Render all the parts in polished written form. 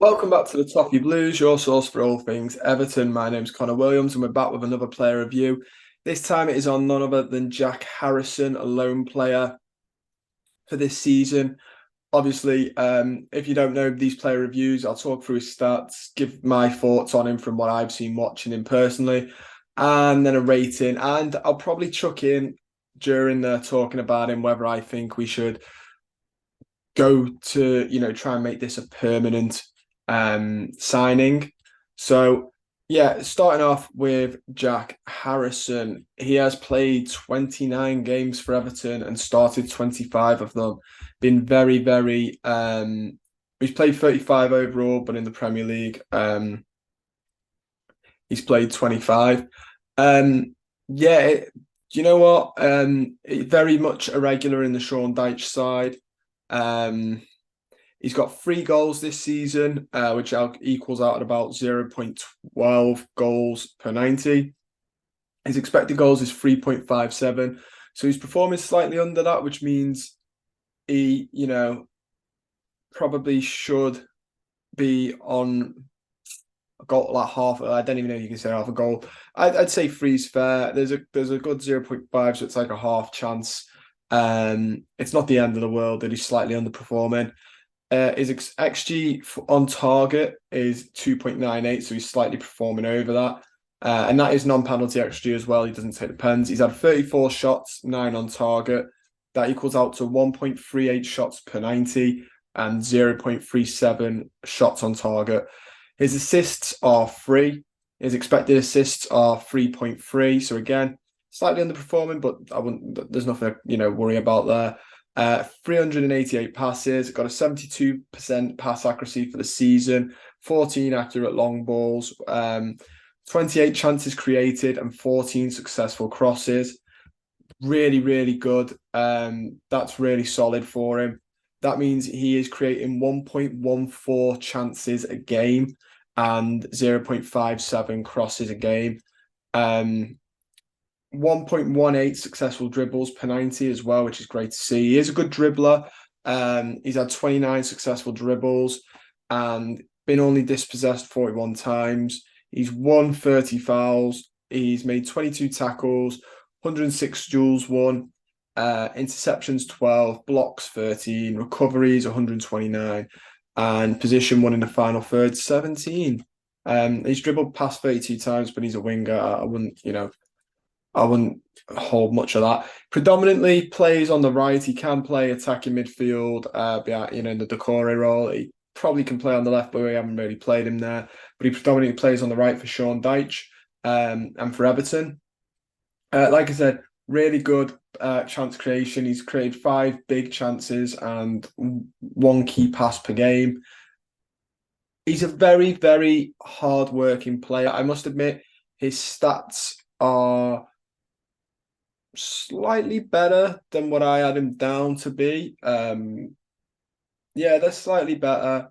Welcome back to the Toffee Blues, your source for all things Everton. My name's Connor Williams, and we're back with another player review. This time it is on none other than Jack Harrison, a lone player for this season. Obviously, if you don't know these player reviews, I'll talk through his stats, give my thoughts on him from what I've seen watching him personally, and then a rating. And I'll probably chuck in during talking about him whether I think we should go to, try and make this a permanent signing. So, yeah, starting off with Jack Harrison, he has played 29 games for Everton and started 25 of them. Been very, very, he's played 35 overall, but in the Premier League, he's played 25. Yeah, you know what? Very much a regular in the Sean Dyche side. Um, He's got 3 goals this season, which equals out at about 0.12 goals per 90. His expected goals is 3.57. So he's performing slightly under that, which means he, probably should be on a goal like half. I don't even know if you can say half a goal. I'd say three's fair. There's a good 0.5, so it's like a half chance. It's not the end of the world that he's slightly underperforming. His XG on target is 2.98, so he's slightly performing over that. And that is non-penalty XG as well. He doesn't take the pens. He's had 34 shots, 9 on target. That equals out to 1.38 shots per 90 and 0.37 shots on target. His assists are 3. His expected assists are 3.3. So again, slightly underperforming, but there's nothing to, worry about there. 388 passes, got a 72% pass accuracy for the season, 14 accurate long balls, 28 chances created, and 14 successful crosses. Really, really good. That's really solid for him. That means he is creating 1.14 chances a game and 0.57 crosses a game. 1.18 successful dribbles per 90 as well, which is great to see. He is a good dribbler. He's had 29 successful dribbles and been only dispossessed 41 times. He's won 30 fouls. He's made 22 tackles, 106 duels won, interceptions 12, blocks 13, recoveries 129, and position won in the final third 17. He's dribbled past 32 times, but he's a winger. I wouldn't hold much of that. Predominantly plays on the right. He can play attacking midfield, in the Decore role. He probably can play on the left, but we haven't really played him there. But he predominantly plays on the right for Sean Dyche and for Everton. Like I said, really good chance creation. He's created 5 big chances and 1 key pass per game. He's a very, very hard-working player. I must admit, his stats are slightly better than what I had him down to be. Yeah, they're slightly better.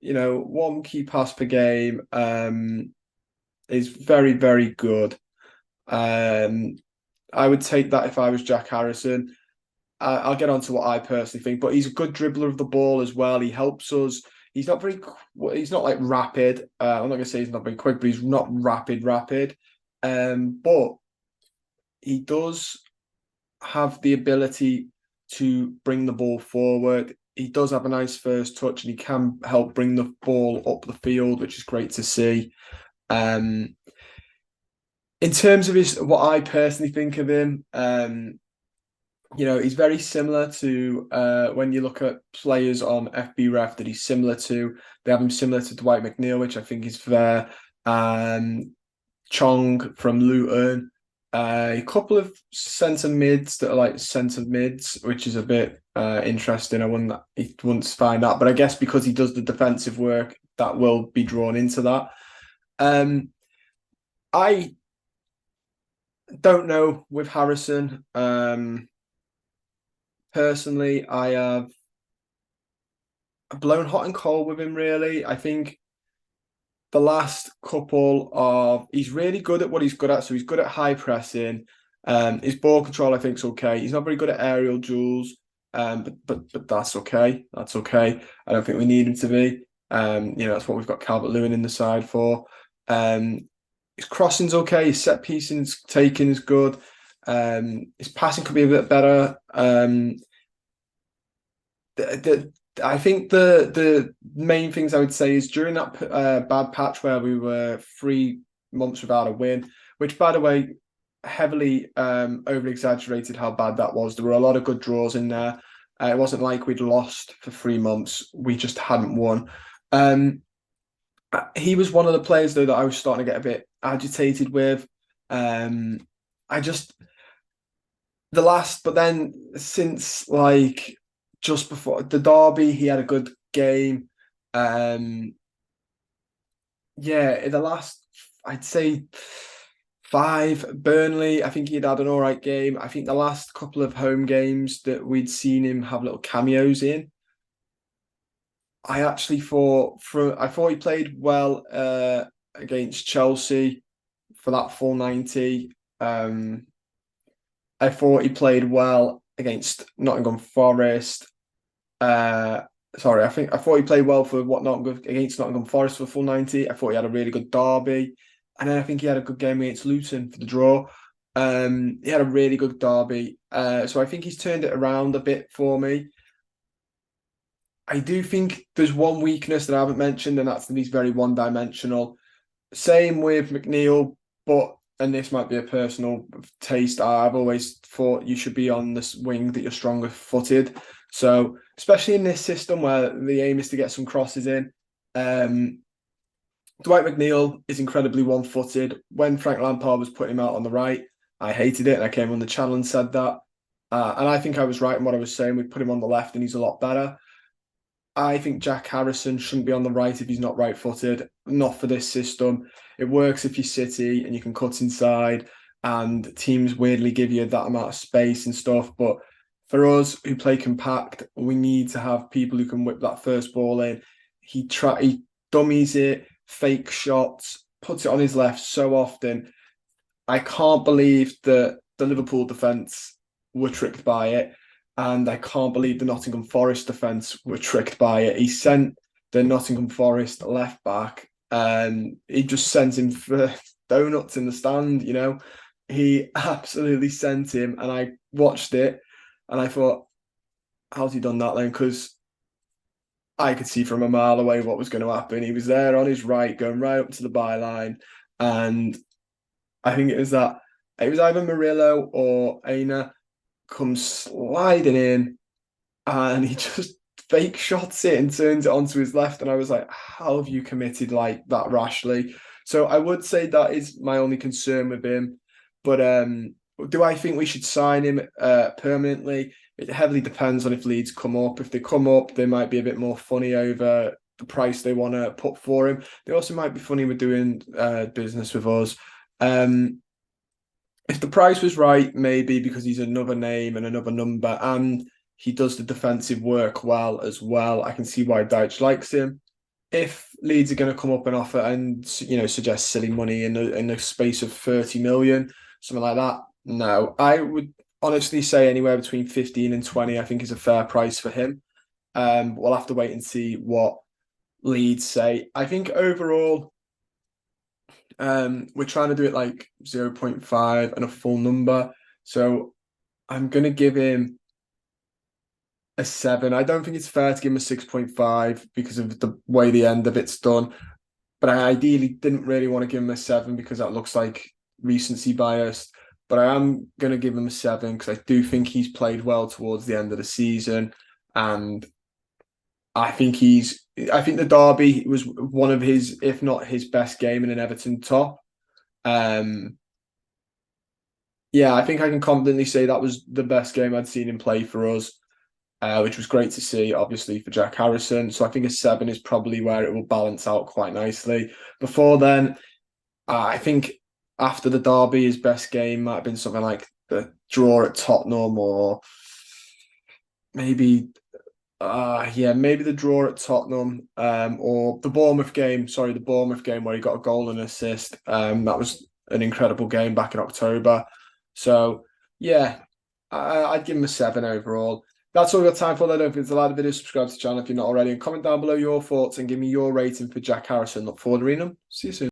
1 key pass per game is very, very good. I would take that if I was Jack Harrison. I'll get on to what I personally think, but he's a good dribbler of the ball as well. He helps us. He's not like rapid. I'm not gonna say he's not very quick, but he's not rapid. But he does have the ability to bring the ball forward. He does have a nice first touch and he can help bring the ball up the field, which is great to see. In terms of what I personally think of him, he's very similar to when you look at players on FB Ref that he's similar to. They have him similar to Dwight McNeil, which I think is fair. Chong from Luton. A couple of centre mids that are like centre mids, which is a bit interesting. He wouldn't find that, but I guess because he does the defensive work, that will be drawn into that. I don't know with Harrison. Personally, I have blown hot and cold with him. Really, I think the last couple of he's really good at what he's good at. So he's good at high pressing. His ball control, I think, is okay. He's not very good at aerial duels, but that's okay. That's okay. I don't think we need him to be. That's what we've got Calvert-Lewin in the side for. His crossing's okay. His set piecing's taking is good. His passing could be a bit better. I think the main things I would say is during that bad patch where we were 3 months without a win, which by the way, heavily over exaggerated how bad that was. There were a lot of good draws in there. It wasn't like we'd lost for 3 months. We just hadn't won. Um, he was one of the players though that I was starting to get a bit agitated with. Um, I just but then since like just before the derby, he had a good game. Um, yeah, in the last, I'd say five, Burnley, I think he'd had an all right game. I think the last couple of home games that we'd seen him have little cameos in. I thought he played well against Chelsea for that full 90. I thought he played well against Nottingham Forest. Uh, I thought he played well for what Nottingham against Nottingham Forest for full 90. I thought he had a really good derby, and then I think he had a good game against Luton for the draw. He had a really good derby, so I think he's turned it around a bit for me. I do think there's one weakness that I haven't mentioned, and that's that he's very one-dimensional. Same with McNeil, but and this might be a personal taste. I've always thought you should be on this wing that you're stronger footed. So especially in this system where the aim is to get some crosses in. Um, Dwight McNeil is incredibly one-footed. When Frank Lampard was putting him out on the right, I hated it, and I came on the channel and said that. And I think I was right in what I was saying. We put him on the left, and he's a lot better. I think Jack Harrison shouldn't be on the right if he's not right-footed. Not for this system. It works if you're City and you can cut inside, and teams weirdly give you that amount of space and stuff. But for us who play compact, we need to have people who can whip that first ball in. He dummies it, fake shots, puts it on his left so often. I can't believe that the Liverpool defence were tricked by it. And I can't believe the Nottingham Forest defence were tricked by it. He sent the Nottingham Forest left back and he just sent him for donuts in the stand, you know. He absolutely sent him, and I watched it and I thought, how's he done that then? Because I could see from a mile away what was going to happen. He was there on his right, going right up to the byline, and I think it was either Murillo or Aina comes sliding in, and he just fake shots it and turns it onto his left. And I was like, how have you committed like that rashly? So I would say that is my only concern with him. But do I think we should sign him permanently? It heavily depends on if Leeds come up. If they come up, they might be a bit more funny over the price they want to put for him. They also might be funny with doing business with us. If the price was right, maybe because he's another name and another number, and he does the defensive work well as well. I can see why Dyche likes him. If Leeds are going to come up and offer and suggest silly money in the space of 30 million, something like that, no, I would honestly say anywhere between 15 and 20. I think is a fair price for him. We'll have to wait and see what Leeds say. I think overall, we're trying to do it like 0.5 and a full number. So I'm gonna give him a 7. I don't think it's fair to give him a 6.5 because of the way the end of it's done. But I ideally didn't really want to give him a 7 because that looks like recency bias. But I am gonna give him a 7 because I do think he's played well towards the end of the season. And I think the derby was one of his, if not his best game in an Everton top. Um, yeah, I think I can confidently say that was the best game I'd seen him play for us, which was great to see, obviously, for Jack Harrison. So I think a 7 is probably where it will balance out quite nicely. Before then, I think after the derby, his best game might have been something like the draw at Tottenham, or maybe maybe the draw at Tottenham, or the Bournemouth game. Sorry, the Bournemouth game where he got a goal and assist. That was an incredible game back in October. So yeah, I'd give him a 7 overall. That's all we've got time for. Don't forget to like the video, subscribe to the channel if you're not already, and comment down below your thoughts and give me your rating for Jack Harrison. Look forward to reading them. See you soon.